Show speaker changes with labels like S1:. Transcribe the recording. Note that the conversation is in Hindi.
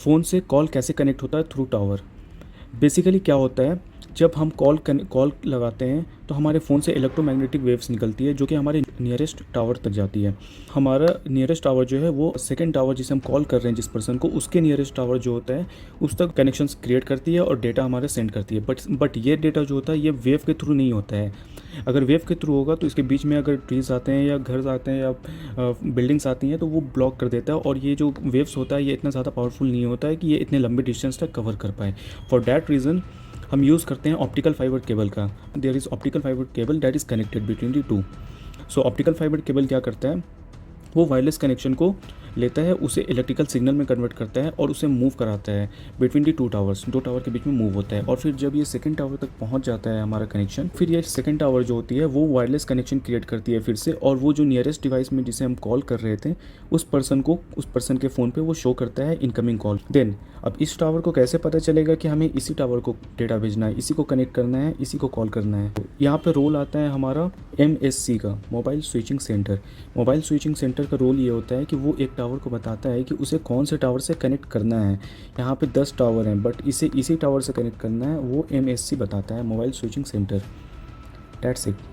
S1: फ़ोन से कॉल कैसे कनेक्ट होता है थ्रू टावर। बेसिकली क्या होता है, जब हम कॉल लगाते हैं तो हमारे फ़ोन से इलेक्ट्रोमैग्नेटिक वेव्स निकलती है जो कि हमारे नियरेस्ट टावर तक जाती है। हमारा नियरेस्ट टावर जो है वो सेकंड टावर जिसे हम कॉल कर रहे हैं जिस पर्सन को, उसके नियरेस्ट टावर जो होता है उस तक कनेक्शंस क्रिएट करती है और डेटा हमारे सेंड करती है। बट ये डेटा जो होता है ये वेव के थ्रू नहीं होता है। अगर वेव के थ्रू होगा तो इसके बीच में अगर ट्रीज आते हैं या घर आते हैं या बिल्डिंग्स आती हैं तो वो ब्लॉक कर देता है, और ये जो वेव्स होता है ये इतना ज़्यादा पावरफुल नहीं होता है कि ये इतने लंबे डिस्टेंस तक कवर कर पाए। फॉर दैट रीज़न हम यूज़ करते हैं ऑप्टिकल फाइबर केबल का। There is optical fibre cable that is connected between the two. So optical fibre cable क्या करता है, वो वायरलेस कनेक्शन को लेता है, उसे इलेक्ट्रिकल सिग्नल में कन्वर्ट करता है और उसे मूव कराता है बिटवीन दी टू टावर्स। दो टावर के बीच में मूव होता है, और फिर जब ये सेकंड टावर तक पहुंच जाता है हमारा कनेक्शन, फिर ये सेकंड टावर जो होती है वो वायरलेस कनेक्शन क्रिएट करती है फिर से, और वो जो नियरेस्ट डिवाइस में जिसे हम कॉल कर रहे थे उस पर्सन के फ़ोन पे वो शो करता है इनकमिंग कॉल। देन अब इस टावर को कैसे पता चलेगा कि हमें इसी टावर को डेटा भेजना है, इसी को कनेक्ट करना है, इसी को कॉल करना है। तो यहाँ पे रोल आता है हमारा MSC का, mobile switching centre. Mobile switching centre का रोल ये होता है कि वो एक टावर को बताता है कि उसे कौन से टावर से कनेक्ट करना है। यहाँ पे 10 टावर हैं बट इसे इसी टावर से कनेक्ट करना है, वो MSC बताता है, mobile switching centre. That's it.